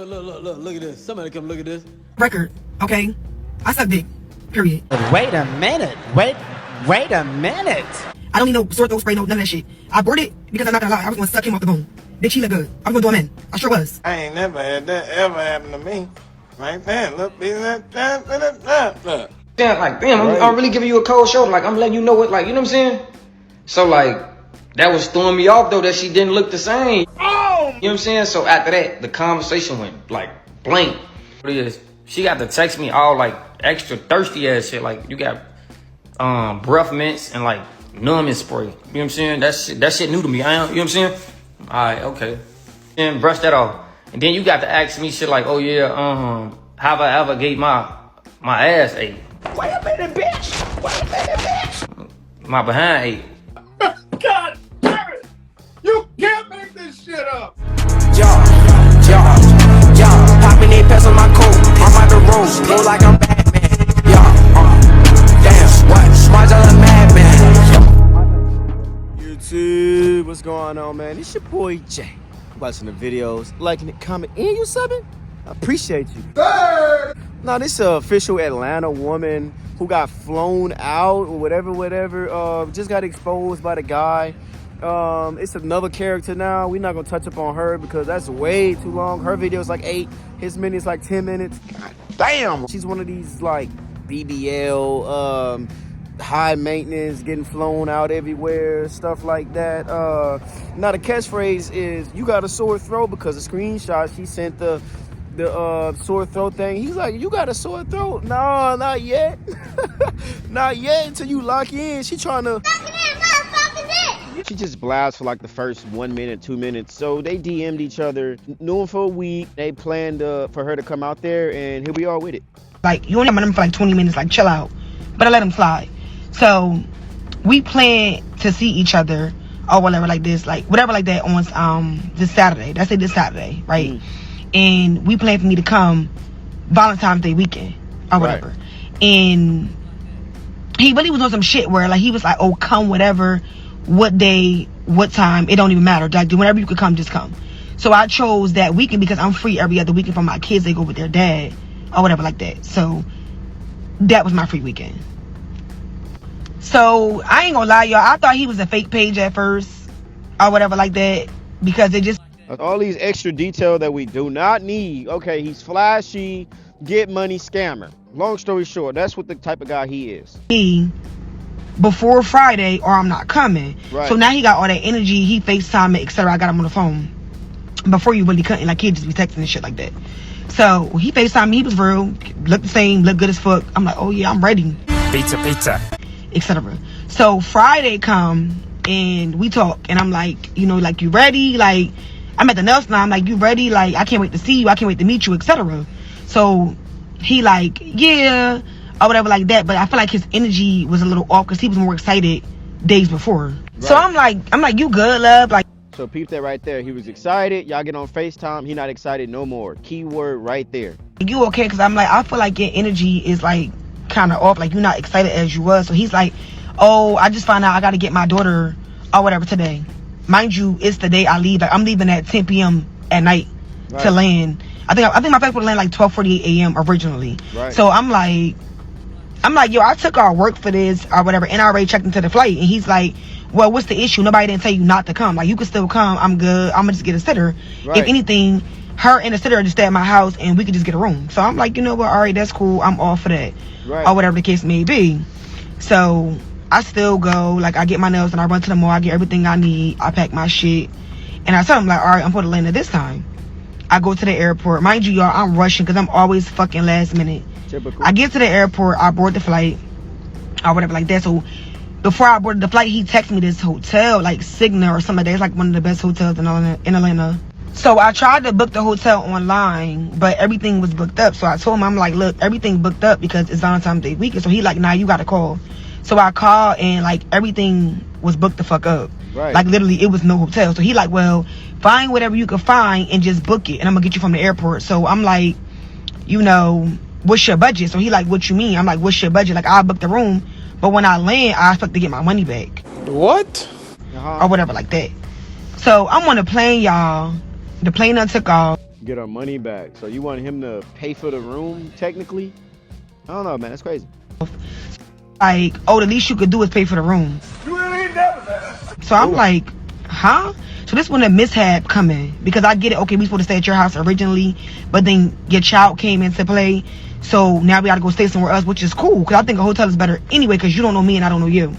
Look at this. Somebody come look at this. Record, okay? I suck dick, period. Wait a minute. Wait a minute. I don't need no sore throat spray, no none of that shit. I bought it because I'm not gonna lie, I was gonna suck him off the bone. Bitch, he look good. I was gonna do him in. I sure was. I ain't never had that ever happen to me. Right there, look. Yeah, like, damn, I'm really giving you a cold shoulder. Like, I'm letting you know what, like, you know what I'm saying? So, like, that was throwing me off, though, that she didn't look the same. Oh! You know what I'm saying? So, after that, the conversation went, like, blank. What it is, she got to text me all, like, extra thirsty ass shit. Like, you got breath mints and, like, numbing spray. You know what I'm saying? That shit new to me. You know what I'm saying? All right, okay. Then brush that off. And then you got to ask me shit like, oh, yeah, have I ever gave my ass ate? Wait a minute, bitch. Wait a minute, bitch. My behind ate. God damn it! You can't make this shit up! Yeah, popping they pets on my coat. I'm on the road, go like I'm Batman. Damn, what? Smart as a madman. YouTube, what's going on, man? It's your boy Jay. Watching the videos, liking it, comment, and you subbing. I appreciate you. Now, this is an official Atlanta woman who got flown out or whatever, just got exposed by the guy. It's another character now. We're not gonna touch up on her because that's way too long. Her video is like 8, his minute's like 10 minutes. God damn. She's one of these like BBL, high maintenance, getting flown out everywhere, stuff like that. Now the catchphrase is, you got a sore throat, because the screenshot she sent the sore throat thing. He's like, you got a sore throat? No, not yet. Not yet until you lock in. She trying to... She just blasts for like the first 1 minute, 2 minutes. So they DM'd each other, knew him for a week. They planned for her to come out there, and here we are with it. Like, you only have him for like 20 minutes, like, chill out. But I let him slide. So we plan to see each other or whatever like this, like whatever like that on this Saturday. That's it, this Saturday, right? Mm. And we plan for me to come Valentine's Day weekend or whatever. Right. And he really was on some shit where like he was like, oh, come whatever, what day, what time, it don't even matter. Like, whenever you could come, just come. So I chose that weekend because I'm free every other weekend for my kids. They go with their dad or whatever like that. So that was my free weekend. So I ain't gonna lie, y'all, I thought he was a fake page at first or whatever like that, because it just... all these extra detail that we do not need. Okay, he's flashy, get money scammer. Long story short, that's what the type of guy he is. Before Friday, or I'm not coming. Right. So now he got all that energy. He FaceTime, etc. I got him on the phone. Before you really couldn't, like, he'd just be texting and shit like that. So he FaceTime me. He was real, looked the same, looked good as fuck. I'm like, oh yeah, I'm ready. Pizza, etc. So Friday come and we talk, and I'm like, you know, like, you ready? Like, I'm at the nail salon. I'm like, you ready? Like, I can't wait to see you. I can't wait to meet you, etc. So he like, yeah, or whatever like that. But I feel like his energy was a little off because he was more excited days before. Right. So I'm like, you good, love? Like, so peep that right there. He was excited. Y'all get on FaceTime. He not excited no more. Keyword right there. You okay? Because I'm like, I feel like your energy is like kind of off. Like, you're not excited as you was. So he's like, oh, I just found out I got to get my daughter or whatever today. Mind you, it's the day I leave. Like, I'm leaving at 10 p.m. at night to land. I think my flight would land like 12:48 a.m. originally. Right. So I'm like, yo, I took our work for this or whatever, and I already checked into the flight. And he's like, well, what's the issue? Nobody didn't tell you not to come. Like, you can still come. I'm good. I'm gonna just get a sitter. Right. If anything, her and the sitter just stay at my house, and we could just get a room. So I'm like, you know what? All right, that's cool. I'm all for that. Right. Or whatever the case may be. So I still go. Like, I get my nails and I run to the mall. I get everything I need. I pack my shit, and I tell him like, all right, I'm for the land at this time. I go to the airport. Mind you, y'all, I'm rushing because I'm always fucking last minute. Typical. I get to the airport. I board the flight or whatever like that. So before I boarded the flight, he texted me this hotel, like Signa or something like that. It's like one of the best hotels in Atlanta. So I tried to book the hotel online, but everything was booked up. So I told him, I'm like, look, everything booked up because it's Valentine's Day weekend. So he like, nah, you got to call. So I called, and like everything was booked the fuck up. Right. Like, literally, it was no hotel. So he like, well, find whatever you can find and just book it, and I'm gonna get you from the airport. So I'm like, you know, what's your budget? So he like, what you mean? I'm like, what's your budget? Like, I'll book the room, but when I land, I expect to get my money back. What? Or whatever like that. So I'm on the plane, y'all. The plane done took off. get her money back. So you want him to pay for the room, technically? I don't know, man. That's crazy. Like, oh, the least you could do is pay for the room. You really ain't never that. So I'm like, huh? So this when the mishap come in. Because I get it, okay, we supposed to stay at your house originally, but then your child came into play. So now we gotta go stay somewhere else, which is cool. Because I think a hotel is better anyway, because you don't know me and I don't know you.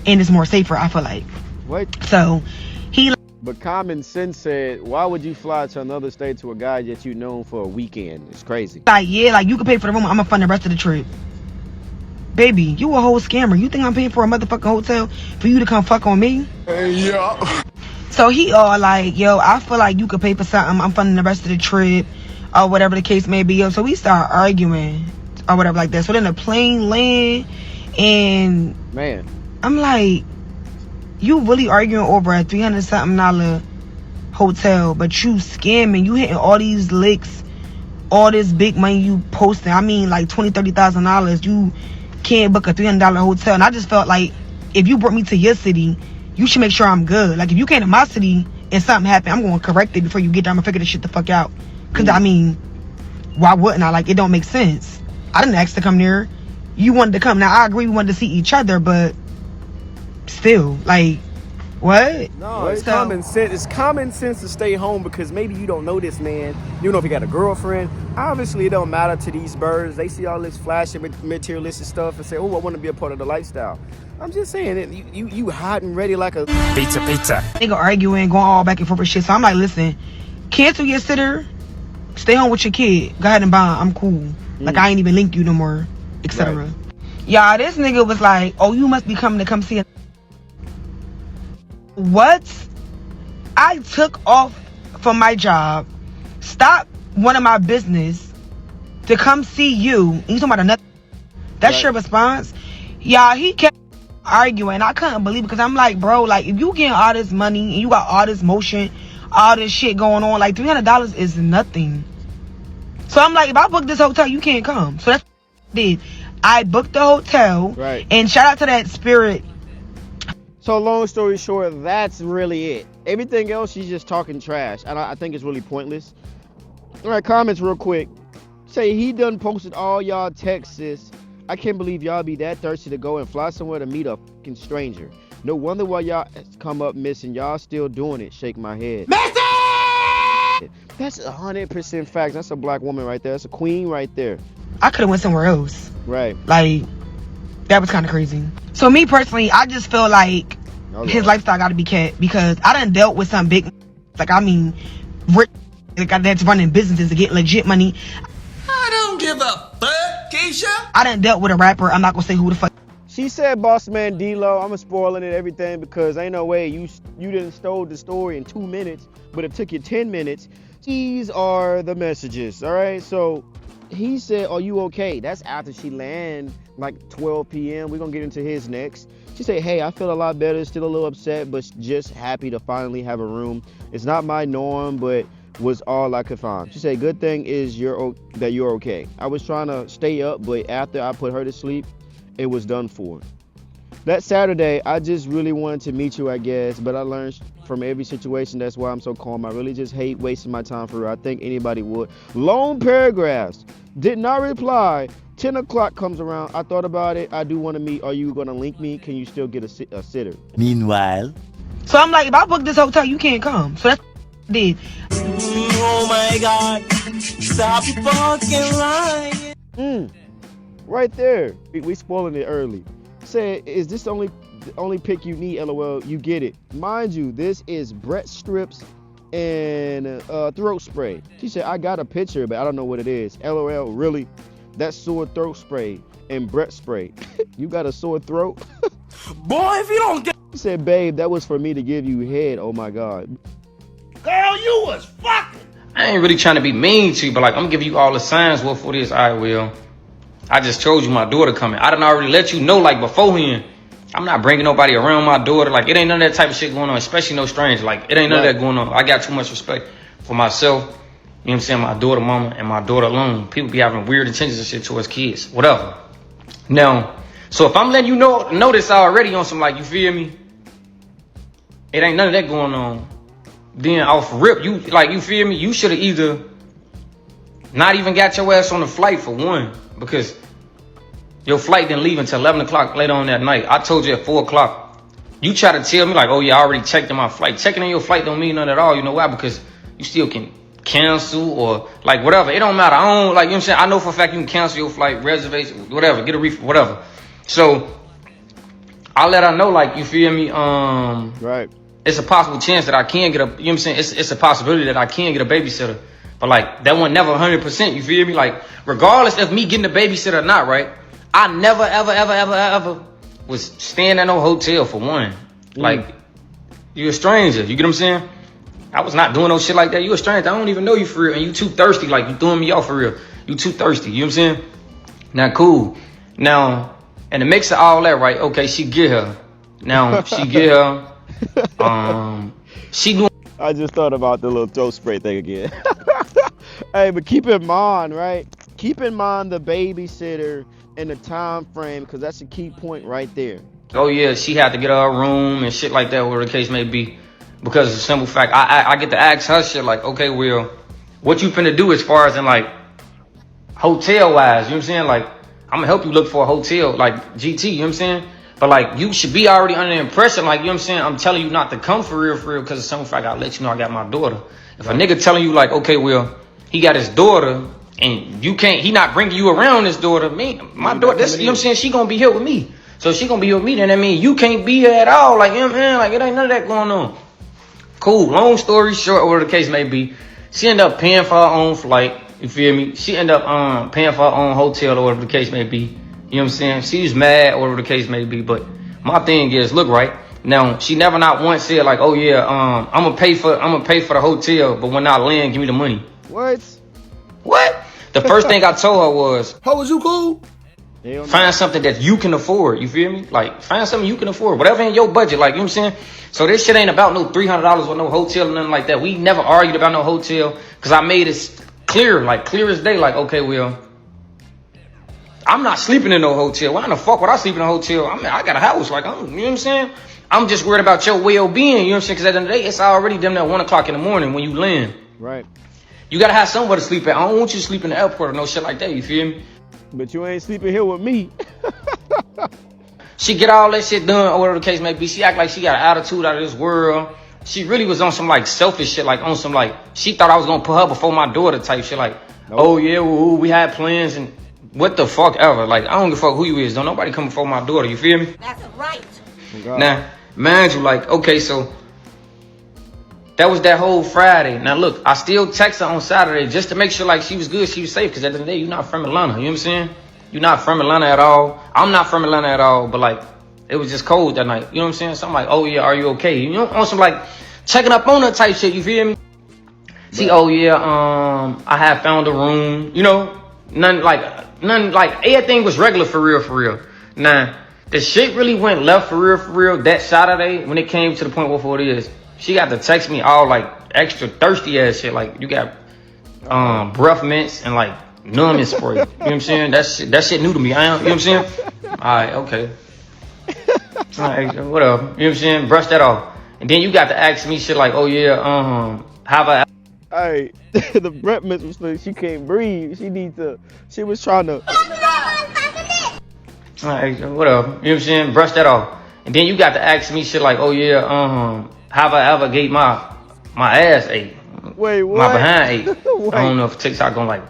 And it's more safer, I feel like. What? So he... But common sense said, why would you fly to another state to a guy that you known for a weekend? It's crazy. Like, yeah, like, you can pay for the room. I'm gonna fund the rest of the trip. Baby, you a whole scammer. You think I'm paying for a motherfucking hotel for you to come fuck on me? Yeah. So he all like, yo, I feel like you could pay for something. I'm funding the rest of the trip, or whatever the case may be. Yo, so we start arguing, or whatever like that. So then the plane land, and Man. I'm like, you really arguing over a $300-something hotel, but you scamming. You hitting all these licks, all this big money you posting. I mean, like $20,000-$30,000. You can't book a $300 hotel. And I just felt like, if you brought me to your city, you should make sure I'm good. Like, if you came to my city and something happened, I'm going to correct it before you get there. I'm going to figure this shit the fuck out. Because, I mean, why wouldn't I? Like, it don't make sense. I didn't ask to come there. You wanted to come. Now, I agree we wanted to see each other, but still, like, what? No, it's common sense. It's common sense to stay home because maybe you don't know this man. You don't know if he got a girlfriend. Obviously, it don't matter to these birds. They see all this flashy materialistic stuff and say, oh, I want to be a part of the lifestyle. I'm just saying, you hot and ready like a Pizza. Nigga arguing, going all back and forth and shit. So I'm like, listen, cancel your sitter, stay home with your kid. Go ahead and buy. I'm cool. Like, I ain't even link you no more, etc. Right. Y'all, this nigga was like, oh, you must be coming to come see us. What? I took off from my job, stopped one of my business to come see you. And you talking about another? That's Right. your response? Y'all, he kept arguing. I couldn't believe it because I'm like, bro, like, if you getting all this money and you got all this motion, all this shit going on, like, $300 is nothing. So I'm like, if I book this hotel, you can't come. So that's what I did. I booked the hotel. Right. And shout out to that Spirit. So long story short, that's really it. Everything else, she's just talking trash. And I think it's really pointless. All right, comments real quick. Say he done posted all y'all texts. I can't believe y'all be that thirsty to go and fly somewhere to meet a fucking stranger. No wonder why y'all come up missing. Y'all still doing it. Shake my head. That's 100% facts. That's a black woman right there. That's a queen right there. I could have went somewhere else. Right. Like, that was kind of crazy. So me personally, I just feel like Oh, his Lord. lifestyle got to be kept because I done dealt with some big, like, I mean, rich, like, that's running businesses to get legit money. I don't give a fuck, Keisha. I done dealt with a rapper. I'm not gonna say who the fuck. She said boss man D-Lo. I'm spoiling it everything because ain't no way you didn't stole the story in 2 minutes, but it took you 10 minutes. These are the messages, all right? So he said, are you okay? That's after she land like 12 p.m. We're going to get into his next. She said, hey, I feel a lot better, still a little upset, but just happy to finally have a room. It's not my norm, but was all I could find. She said, good thing is that you're okay. I was trying to stay up, but after I put her to sleep, it was done for. That Saturday, I just really wanted to meet you, I guess, but I learned from every situation. That's why I'm so calm. I really just hate wasting my time for her. I think anybody would. Long paragraphs. Did not reply. 10 o'clock comes around. I thought about it. I do want to meet. Are you going to link me? Can you still get a sitter? Meanwhile. So I'm like, if I book this hotel, you can't come. So that's what I did. Oh my God. Stop fucking lying. Right there. We spoiling it early. Say, is this the only pick you need? LOL. You get it. Mind you, this is breast strips and throat spray. She said, I got a picture, but I don't know what it is. LOL. Really? That's sore throat spray and breast spray. You got a sore throat? Boy, if you don't get. She said, babe, that was for me to give you head. Oh my God. Girl, you was fucking. I ain't really trying to be mean to you, but like, I'm giving you all the signs. Well, for this, I will. I just told you my daughter coming. I done already let you know, like, beforehand. I'm not bringing nobody around my daughter. Like, it ain't none of that type of shit going on, especially no stranger. Like, it ain't none of that going on. I got too much respect for myself. You know what I'm saying? My daughter mama and my daughter alone. People be having weird intentions and shit towards kids. Whatever. Now, so if I'm letting you know this already on some, like, you feel me? It ain't none of that going on. then off rip, you feel me? You should have either not even got your ass on the flight for one, because your flight didn't leave until 11 o'clock later on that night. I told you at 4 o'clock. You try to tell me like, oh yeah, I already checked in my flight. Checking in your flight don't mean nothing at all. You know why? Because you still can cancel or like whatever. It don't matter. I don't like, you know what I'm saying? I know for a fact you can cancel your flight, reservation, whatever, get a refund, whatever. So I let her know, like, you feel me? Right. It's a possible chance that I can get a, you know what I'm saying? It's a possibility that I can get a babysitter. But like, that one never 100%, you feel me? Like, regardless of me getting a babysitter or not, right? I never, ever was staying at no hotel for one. Like, you a stranger, you get what I'm saying? I was not doing no shit like that. You a stranger, I don't even know you for real. And you too thirsty, like, you throwing me off for real. You too thirsty, you know what I'm saying? Now, cool. Now, in the mix of all that, right? Okay, she get her. Now, she get her. She doing. I just thought about the little throat spray thing again. Hey, but keep in mind, right? Keep in mind the babysitter and the time frame, because that's a key point right there. Oh yeah, she had to get her a room and shit like that, whatever the case may be. Because of the simple fact, I get to ask her shit like, okay, well, what you finna do as far as in like hotel wise? You know what I'm saying? Like, I'm gonna help you look for a hotel like GT. You know what I'm saying? But like, you should be already under the impression, like, you know what I'm saying? I'm telling you not to come for real, because of some fact, I gotta let you know I got my daughter. If a nigga telling you like, okay, well, he got his daughter and you can't, he not bringing you around his daughter. My daughter, this, you know what I'm saying? She gonna be here with me. So she gonna be here with me, then that mean you can't be here at all. Like, you know what I'm saying? Like, it ain't none of that going on. Cool. Long story short, whatever the case may be, she ended up paying for her own flight. You feel me? She ended up paying for her own hotel or whatever the case may be. You know what I'm saying? She's mad or whatever the case may be. But my thing is, look, right now, she never not once said like, oh yeah, I'm gonna pay for the hotel, but when I land, give me the money. What? The first thing I told her was, How is you cool? find something that you can afford. You feel me? Like, find something you can afford, whatever in your budget. Like, you know what I'm saying? So this shit ain't about no $300 or no hotel or nothing like that. We never argued about no hotel, because I made it clear, like clear as day. Like, okay, well, I'm not sleeping in no hotel. Why in the fuck would I sleep in a hotel? I mean, I got a house. Like, you know what I'm saying? I'm just worried about your well-being. You know what I'm saying? Because at the end of the day, it's already damn near 1 o'clock in the morning when you land. Right. You gotta have somewhere to sleep at. I don't want you to sleep in the airport or no shit like that. You feel me? But you ain't sleeping here with me. She get all that shit done, or whatever the case may be. She act like she got an attitude out of this world. She really was on some like selfish shit, like on some like, she thought I was gonna put her before my daughter type shit. Like, oh yeah, well, we had plans and what the fuck ever. Like, I don't give a fuck who you is. Don't nobody come before my daughter. You feel me? That's right. Now, mind you, like, okay, so that was that whole Friday. Now look, I still text her on Saturday just to make sure like she was good, she was safe. Because at the end of the day, you're not from Atlanta. You know what I'm saying? You're not from Atlanta at all. I'm not from Atlanta at all. But like, it was just cold that night. You know what I'm saying? So I'm like, oh yeah, are you okay? You know, on some like checking up on her type shit. You feel me? See, oh yeah, I have found a room. You know, none like everything was regular for real. Now, the shit really went left for real that Saturday when it came to the point what it is. She got to text me all like extra thirsty ass shit. Like, you got breath mints and like numbing spray. You know what I'm saying? That shit new to me. You know what I'm saying? All right, okay. All right, whatever. You know what I'm saying? Brush that off. And then you got to ask me shit like, oh yeah, how about? Hey, the breath mints was like, she can't breathe. She was trying to. All right, whatever. You know what I'm saying? Brush that off. And then you got to ask me shit like, oh yeah, have I ever gave my ass ate? Wait, what? My behind ate. I don't know if TikTok gonna like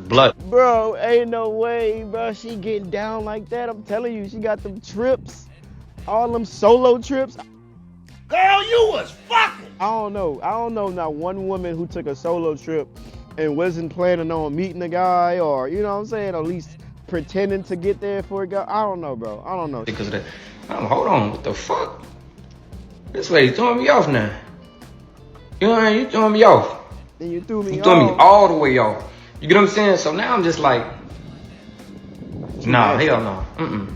blood. Bro, ain't no way, bro. She getting down like that. I'm telling you, she got them trips. All them solo trips. Girl, you was fucking. I don't know not one woman who took a solo trip and wasn't planning on meeting a guy, or, you know what I'm saying, at least pretending to get there for a guy. I don't know, bro. I don't know. Because of that. Hold on, what the fuck? This lady's throwing me off now. You know what I mean? You throwing me off. Then you threw me You threw me all the way off. You get what I'm saying? So now I'm just like, nah, hell no.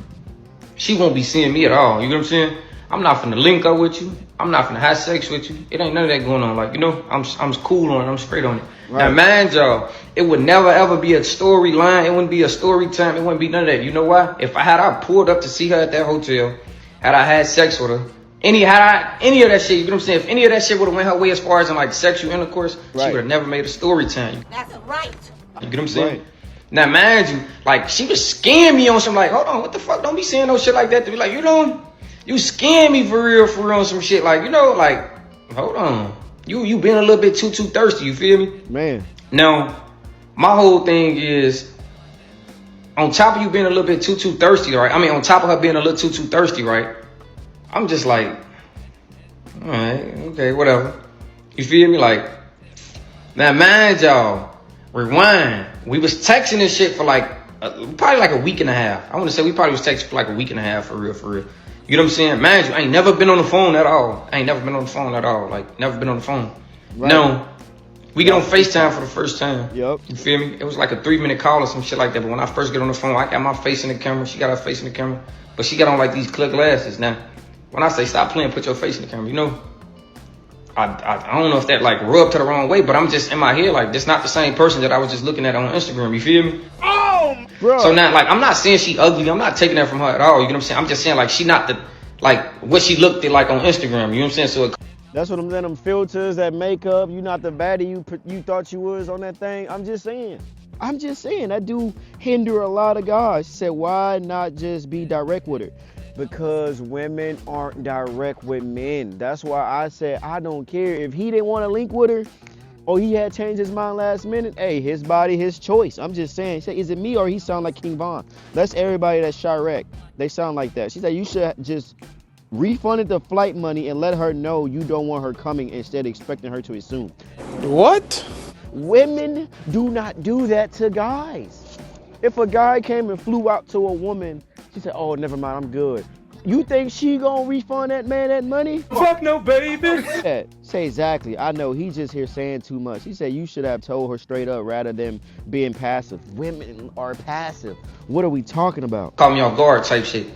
She won't be seeing me at all. You get what I'm saying? I'm not finna link up with you. I'm not finna have sex with you. It ain't none of that going on. Like, you know, I'm cool on it. I'm straight on it. Right. Now, mind y'all, it would never ever be a storyline. It wouldn't be a story time. It wouldn't be none of that. You know why? If I pulled up to see her at that hotel, had I had sex with her, any of that shit, you know what I'm saying? If any of that shit would have went her way as far as in like sexual intercourse, she would have never made a story time. That's right. You get what I'm saying? Now, mind you, like, she was scamming me on some, like, hold on, what the fuck? Don't be saying no shit like that to be like, you know, you scam me for real on some shit. Like, you know, like, hold on. You been a little bit too thirsty, you feel me? Man. Now, my whole thing is, on top of you being a little bit too thirsty, right? I mean, on top of her being a little too thirsty, right? I'm just like, all right, okay, whatever. You feel me? Like, now, mind y'all, rewind. We was texting this shit for like, probably like a week and a half. I want to say we probably was texting for like a week and a half for real. You know what I'm saying? Mind you, I ain't never been on the phone at all. Like, never been on the phone. Right. No. We get on FaceTime for the first time. Yep. You feel me? It was like a 3-minute call or some shit like that. But when I first get on the phone, I got my face in the camera. She got her face in the camera. But she got on like these clear glasses. Now, when I say stop playing, put your face in the camera, you know? I don't know if that like rubbed her the wrong way, but I'm just in my head like this not the same person that I was just looking at on Instagram. You feel me? Oh, bro. So now, like, I'm not saying she ugly. I'm not taking that from her at all. You know what I'm saying? I'm just saying like she not the like what she looked at like on Instagram. You know what I'm saying? So that's what I'm saying. Them filters, that makeup. You not the baddie you thought you was on that thing. I'm just saying that do hinder a lot of guys. She said, why not just be direct with her? Because women aren't direct with men. That's why I said I don't care. If he didn't want to link with her or he had changed his mind last minute, hey, his body, his choice. I'm just saying. She said, is it me or he sound like King Von? That's everybody that's Chirac. They sound like that. She said you should just refund the flight money and let her know you don't want her coming instead of expecting her to assume. What? Women do not do that to guys. If a guy came and flew out to a woman, she said, oh, never mind, I'm good. You think she gonna refund that man that money? Fuck no, baby. Yeah, say exactly. I know he's just here saying too much. He said you should have told her straight up rather than being passive. Women are passive. What are we talking about? caught me off guard type shit.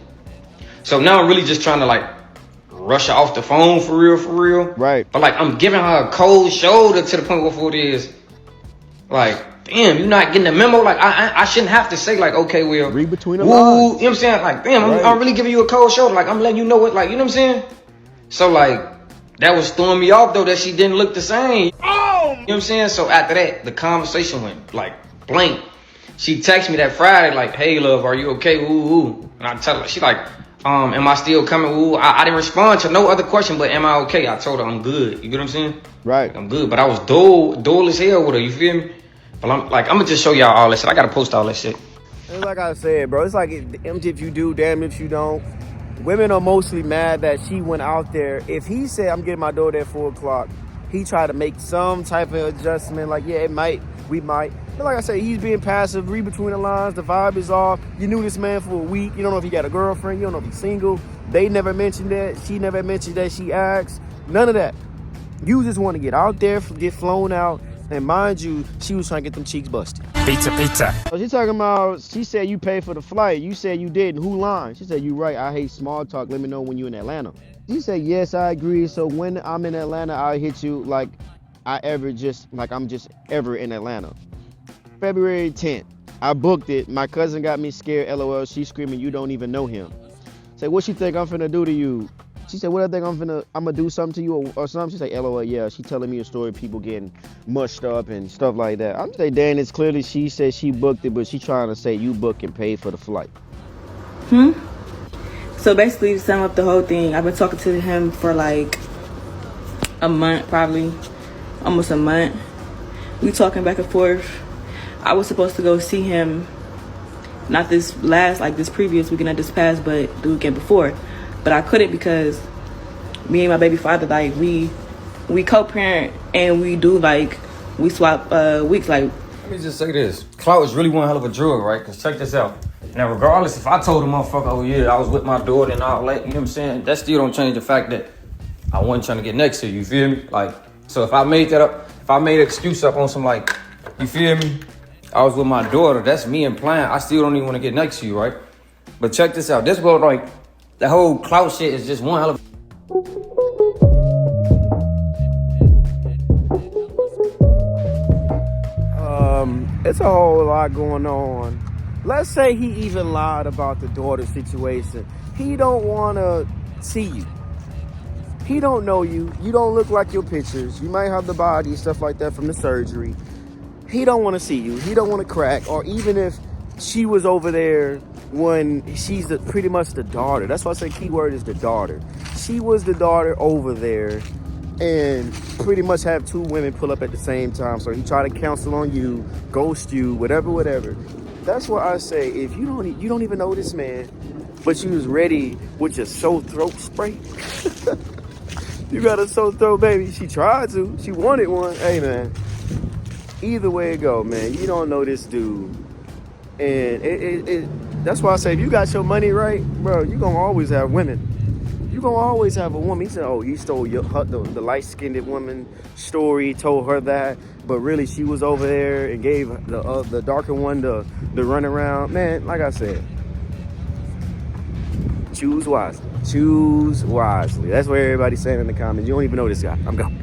So now I'm really just trying to like rush her off the phone for real. Right. But like I'm giving her a cold shoulder to the point where it is like, damn, you not getting the memo? Like, I shouldn't have to say, like, okay, well, read between the lines. You know lines. what I'm saying? Like, damn, Right. I'm really giving you a cold shoulder. Like, I'm letting you know what, like, you know what I'm saying? So, like, that was throwing me off, though, that she didn't look the same. Oh! You know what I'm saying? So, after that, the conversation went, like, blank. She texted me that Friday, like, hey, love, are you okay? Ooh. And I tell her, she like, am I still coming? Ooh. I didn't respond to no other question, but am I okay? I told her I'm good. You get what I'm saying? Right. Like, I'm good. But I was dull as hell with her, you feel me? But I'm gonna just show y'all all that shit. I gotta post all that shit. It's like I said, bro. It's like empty if you do, damn if you don't. Women are mostly mad that she went out there. If he said, I'm getting my door there at 4 o'clock, he tried to make some type of adjustment. Like, yeah, we might. But like I said, he's being passive, read between the lines. The vibe is off. You knew this man for a week. You don't know if he got a girlfriend. You don't know if he's single. They never mentioned that. She never mentioned that she asked. None of that. You just want to get out there, get flown out. And mind you, she was trying to get them cheeks busted. Pizza. So she talking about, she said you paid for the flight. You said you didn't. Who lying? She said, you right. I hate small talk. Let me know when you in Atlanta. She said, yes, I agree. So when I'm in Atlanta, I'll hit you like I'm just ever in Atlanta. February 10th. I booked it. My cousin got me scared. LOL. She's screaming, you don't even know him. Say, what she think I'm finna do to you? She said, what I think I'm gonna do something to you or something? She said, LOL, yeah. She telling me a story of people getting mushed up and stuff like that. I'm saying, Dan, it's clearly she said she booked it, but she trying to say you booked and paid for the flight. So basically, to sum up the whole thing, I've been talking to him for like a month, probably almost a month. We talking back and forth. I was supposed to go see him, not this previous weekend, not this past, but the weekend before. But I couldn't because me and my baby father, like, we co-parent and we do, like, we swap weeks, like. Let me just say this. Clout is really one hell of a drug, right? Because check this out. Now, regardless if I told a motherfucker, oh, yeah, I was with my daughter and all that, you know what I'm saying? That still don't change the fact that I wasn't trying to get next to you feel me? Like, so if I made that up, if I made an excuse up on some, like, you feel me? I was with my daughter, that's me implying I still don't even want to get next to you, right? But check this out. This world, like, the whole clout shit is just one hell of it's a whole lot going on. Let's say he even lied about the daughter situation. He don't want to see you. He don't know you. You don't look like your pictures. You might have the body and stuff like that from the surgery. He don't want to see you. He don't want to crack. Or even if she was over there when she's pretty much the daughter. That's why I say keyword is the daughter. She was the daughter over there and pretty much have two women pull up at the same time. So he tried to counsel on you, ghost you, whatever. That's why I say if you don't even know this man, but you was ready with your sore throat spray. You got a sore throat, baby. She tried to. She wanted one. Hey, man. Either way it go, man. You don't know this dude. And that's why I say if you got your money right, bro, you going to always have women. You going to always have a woman. He said, oh, you stole the light-skinned woman story, told her that. But really, she was over there and gave the darker one the run around. Man, like I said, choose wisely. Choose wisely. That's what everybody's saying in the comments. You don't even know this guy. I'm gone.